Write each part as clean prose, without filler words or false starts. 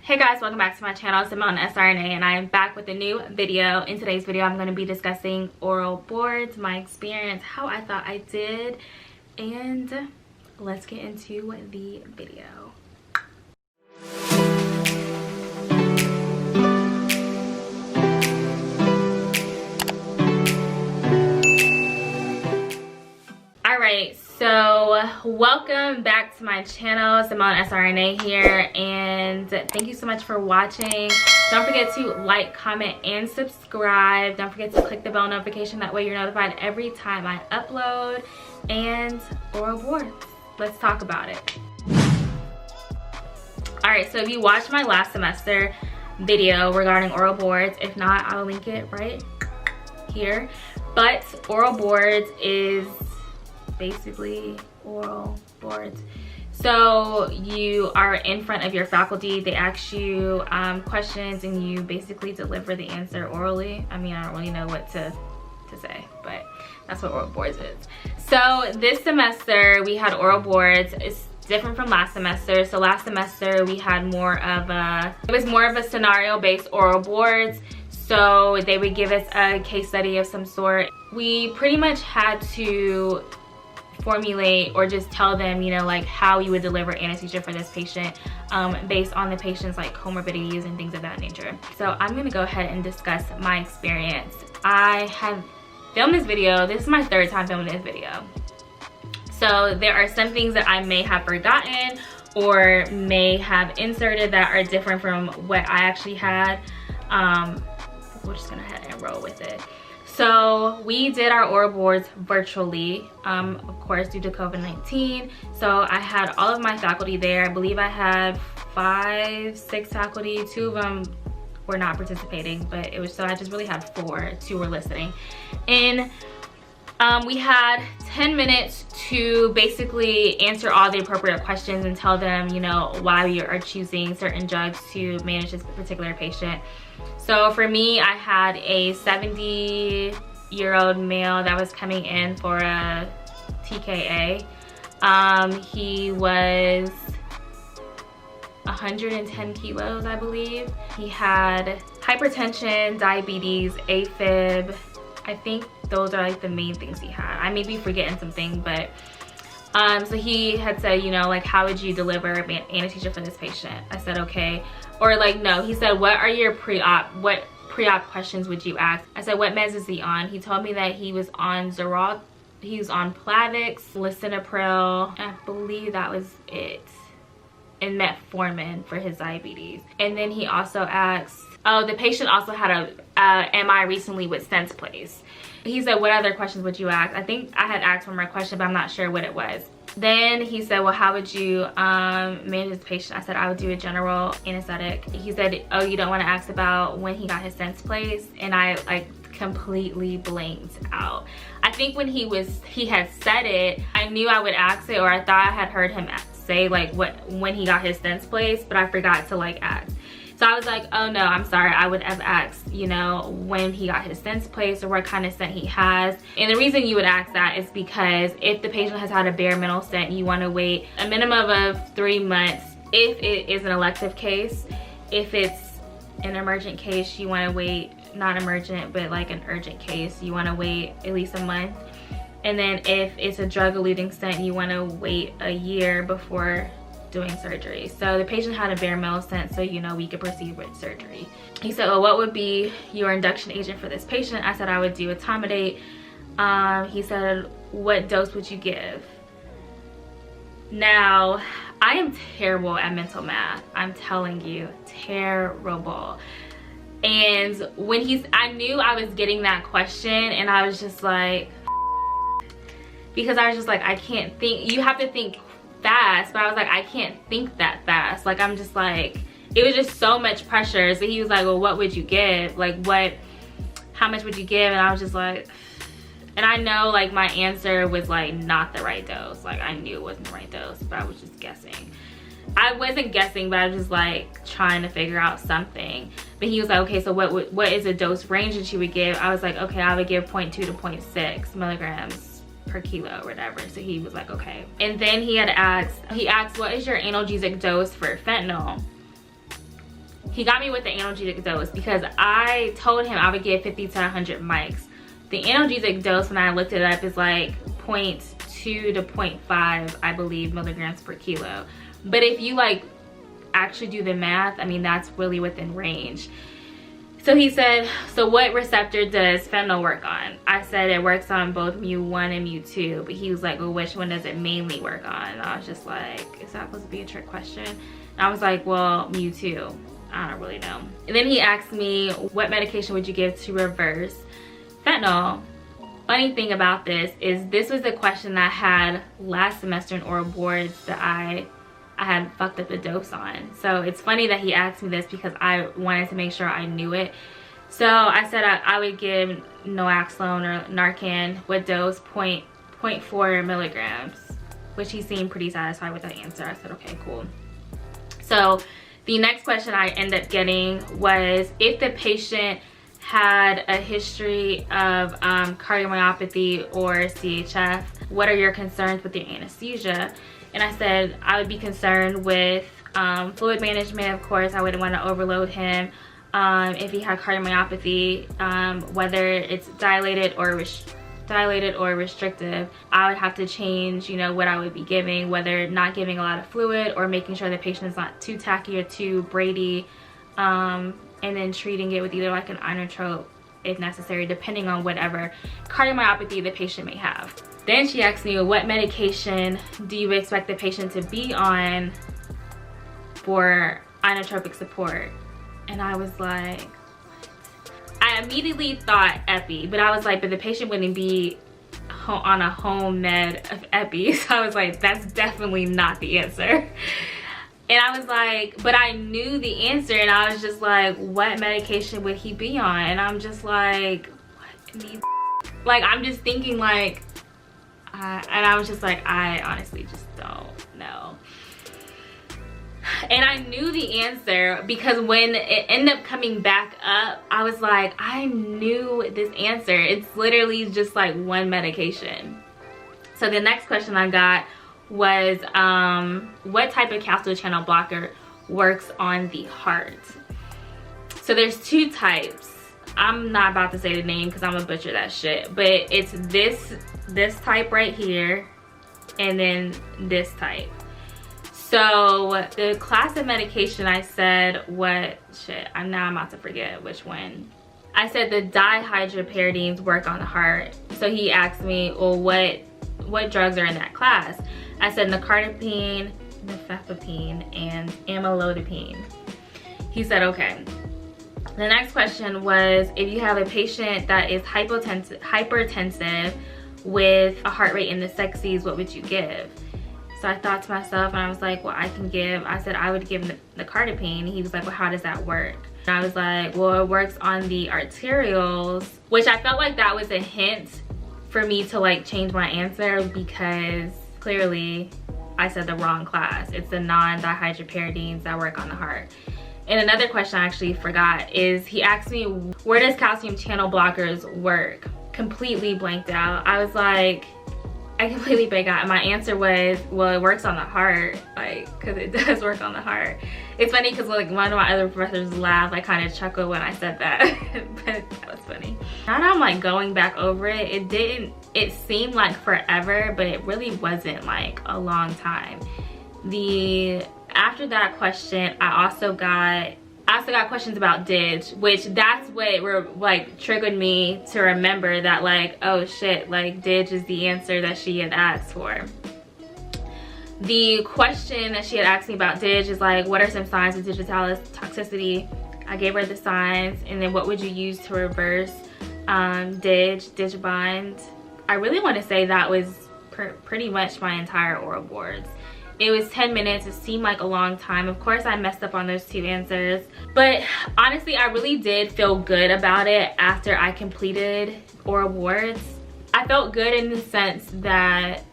Hey guys, welcome back to my channel. It's on SRNA and I am back with a new video. In today's video, I'm going to be discussing oral boards, my experience, how I thought I did, and let's get into the video. Alright, so welcome back to my channel. Simone SRNA here, and thank you so much for watching. Don't forget to like, comment, and subscribe. Don't forget to click the bell notification, that way you're notified every time I upload. And oral boards, let's talk about it. Alright, so if you watched my last semester video regarding oral boards, if not, I'll link it right here. But oral boards is basically oral boards. So you are in front of your faculty, they ask you questions, and you basically deliver the answer orally. I mean, I don't really know what to say, but that's what oral boards is. So this semester we had oral boards. It's different from last semester. So last semester we had more of a scenario based oral boards. So they would give us a case study of some sort. We pretty much had to formulate or just tell them, you know, like how you would deliver anesthesia for this patient based on the patient's like comorbidities and things of that nature. So I'm gonna go ahead and discuss my experience. I have filmed this video. This is my third time filming this video. So there are some things that I may have forgotten or may have inserted that are different from what I actually had. We're just gonna head and roll with it. So we did our oral boards virtually, of course, due to COVID-19. So I had all of my faculty there. I believe I had 5, 6 faculty. 2 of them were not participating, but it was, so I just really had 4. 2 were listening. And we had 10 minutes to basically answer all the appropriate questions and tell them, you know, why we are choosing certain drugs to manage this particular patient. So for me, I had a 70-year-old male that was coming in for a TKA. He was 110 kilos, I believe. He had hypertension, diabetes, AFib. I think those are like the main things he had. I may be forgetting something, but so he had said, you know, like, how would you deliver anesthesia for this patient? I said, okay. Or like, no, he said, what are your what pre-op questions would you ask? I said, what meds is he on? He told me that he was on Plavix, lisinopril, I believe that was it, and metformin for his diabetes. And then he also asked, oh, the patient also had a MI recently with stents placed. He said, what other questions would you ask? I think I had asked one more question, but I'm not sure what it was. Then he said, well, how would you manage this patient? I said, I would do a general anesthetic. He said, oh, you don't want to ask about when he got his stents placed? And I like completely blanked out. I think when he had said it, I knew I would ask it, or I thought I had heard him say like when he got his stents placed, but I forgot to like ask. So I was like, oh no, I'm sorry. I would have asked, you know, when he got his stents placed or what kind of stent he has. And the reason you would ask that is because if the patient has had a bare metal stent, you want to wait a minimum of 3 months if it is an elective case. If it's an emergent case, you want to wait, not emergent, but like an urgent case, you want to wait at least a month. And then if it's a drug-eluting stent, you want to wait a year before doing surgery. So the patient had a bare metal stent, so you know we could proceed with surgery. He said, well, what would be your induction agent for this patient? I said I would do etomidate. He said, what dose would you give? Now, I am terrible at mental math. I'm telling you, terrible. And when I knew I was getting that question, and I was just like, because I was just like, I can't think. You have to think fast, but I was like, I can't think that fast. Like, I'm just like, it was just so much pressure. So he was like, well, what would you give? Like, how much would you give? And I was just like, and I know like my answer was like not the right dose. Like, I knew it wasn't the right dose, but I was just guessing. I wasn't guessing, but I was just like trying to figure out something. But he was like, okay, so what is a dose range that you would give? I was like, okay, I would give 0.2 to 0.6 milligrams per kilo or whatever. So he was like, okay. And then he asked, what is your analgesic dose for fentanyl? he got me with the analgesic dose because I told him I would give 50 to 100 mics. The analgesic dose, when I looked it up, is like 0.2 to 0.5, I believe, milligrams per kilo. But if you like actually do the math, I mean, that's really within range. So he said, so what receptor does fentanyl work on? I said it works on both mu1 and mu2, but he was like, well, which one does it mainly work on? And I was just like, is that supposed to be a trick question? And I was like, well, mu2. I don't really know. And then he asked me, what medication would you give to reverse fentanyl? Funny thing about this is this was a question I had last semester in oral boards that I had fucked up the dose on. So it's funny that he asked me this because I wanted to make sure I knew it. So I said I would give Naloxone or Narcan with dose 0.4 milligrams, which he seemed pretty satisfied with that answer. I said, okay, cool. So the next question I ended up getting was if the patient had a history of cardiomyopathy or CHF, what are your concerns with your anesthesia? And I said I would be concerned with fluid management. Of course, I wouldn't want to overload him. If he had cardiomyopathy, whether it's dilated or restrictive, I would have to change, you know, what I would be giving, whether not giving a lot of fluid or making sure the patient is not too tacky or too Brady, and then treating it with either like an inotrope if necessary, depending on whatever cardiomyopathy the patient may have. Then she asked me, what medication do you expect the patient to be on for inotropic support? And I was like, what? I immediately thought epi, but I was like, but the patient wouldn't be on a home med of epi. So I was like, that's definitely not the answer. And I was like, but I knew the answer, and I was just like, what medication would he be on? And I'm just like, what? Like, I'm just thinking like, and I was just like, I honestly just don't know. And I knew the answer because when it ended up coming back up, I was like, I knew this answer. It's literally just like one medication. So the next question I got was, what type of calcium channel blocker works on the heart? So there's two types. I'm not about to say the name because I'm gonna butcher that shit, but it's this type right here and then this type. So the class of medication I said, what shit, I'm about to forget which one. I said the dihydropyridines work on the heart. So he asked me, well, what drugs are in that class? I said nicardipine, nifedipine, and amlodipine. He said, okay. The next question was, if you have a patient that is hypertensive with a heart rate in the 60s, what would you give? So I thought to myself, and I was like, well, I said I would give nicardipine. He was like, well, how does that work? And I was like, well, it works on the arterioles, which I felt like that was a hint for me to like change my answer because clearly I said the wrong class. It's the non-dihydropyridines that work on the heart. And another question I actually forgot is he asked me, where does calcium channel blockers work? Completely blanked out. I was like, I completely blanked out. And my answer was, well, it works on the heart, like, cause it does work on the heart. It's funny cause like one of my other professors laughed, like kind of chuckled when I said that, but that was funny. Now that I'm like going back over it, it seemed like forever, but it really wasn't like a long time. After that question, I also got questions about DIG, which that's what like triggered me to remember that like, oh shit, like DIG is the answer that she had asked for. The question that she had asked me about DIG is like, what are some signs of digitalis toxicity? I gave her the signs, and then what would you use to reverse DIG bind? I really want to say that was pretty much my entire oral boards. It was 10 minutes. It seemed like a long time. Of course, I messed up on those two answers. But honestly, I really did feel good about it after I completed oral boards. I felt good in the sense that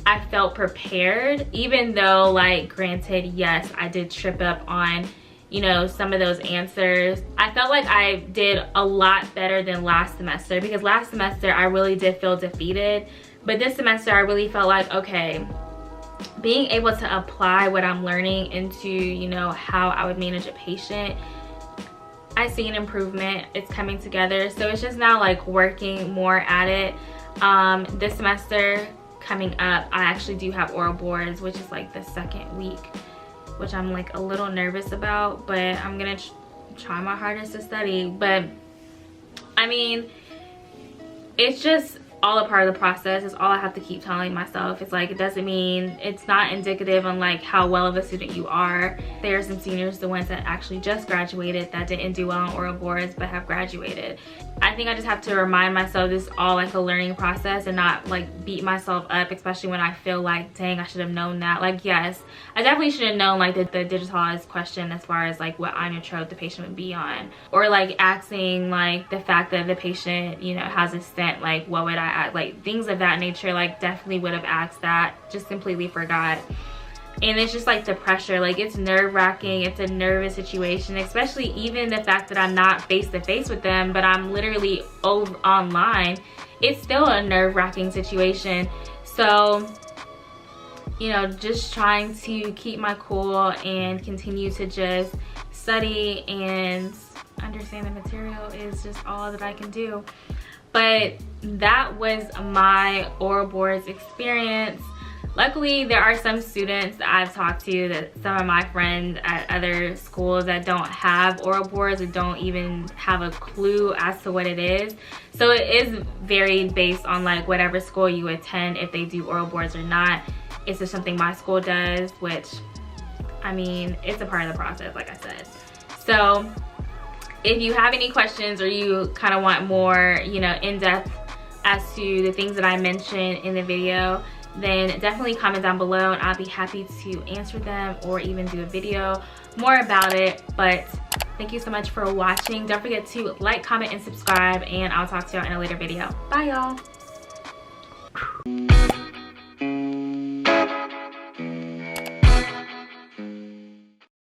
I felt prepared, even though, like, granted, yes, I did trip up on, you know, some of those answers. I felt like I did a lot better than last semester, because last semester I really did feel defeated. But this semester I really felt like, okay, being able to apply what I'm learning into, you know, how I would manage a patient, I see an improvement. It's coming together. So it's just now like working more at it. This semester coming up, I actually do have oral boards, which is like the second week, which I'm like a little nervous about, but I'm gonna try my hardest to study. But I mean, it's just all a part of the process. It's all I have to keep telling myself. It's like, it doesn't mean, it's not indicative on like how well of a student you are. There are some seniors, the ones that actually just graduated, that didn't do well on oral boards but have graduated. I think I just have to remind myself this is all like a learning process and not like beat myself up, especially when I feel like, dang, I should have known that. Like, yes, I definitely should have known like the digitalized question as far as like what inotrope the patient would be on, or like asking like the fact that the patient, you know, has a stent, like what would I ask, like things of that nature. Like, definitely would have asked that, just completely forgot. And it's just like the pressure, like it's nerve-wracking. It's a nervous situation, especially even the fact that I'm not face-to-face with them, but I'm literally over online. It's still a nerve-wracking situation. So, you know, just trying to keep my cool and continue to just study and understand the material is just all that I can do. But that was my oral boards experience. Luckily, there are some students that I've talked to, that some of my friends at other schools that don't have oral boards or don't even have a clue as to what it is. So it is varied based on like whatever school you attend, if they do oral boards or not. It's just something my school does, which, I mean, it's a part of the process, like I said. So if you have any questions or you kind of want more, you know, in-depth as to the things that I mentioned in the video, then definitely comment down below and I'll be happy to answer them or even do a video more about it. But thank you so much for watching. Don't forget to like, comment, and subscribe, and I'll talk to y'all in a later video. Bye, y'all.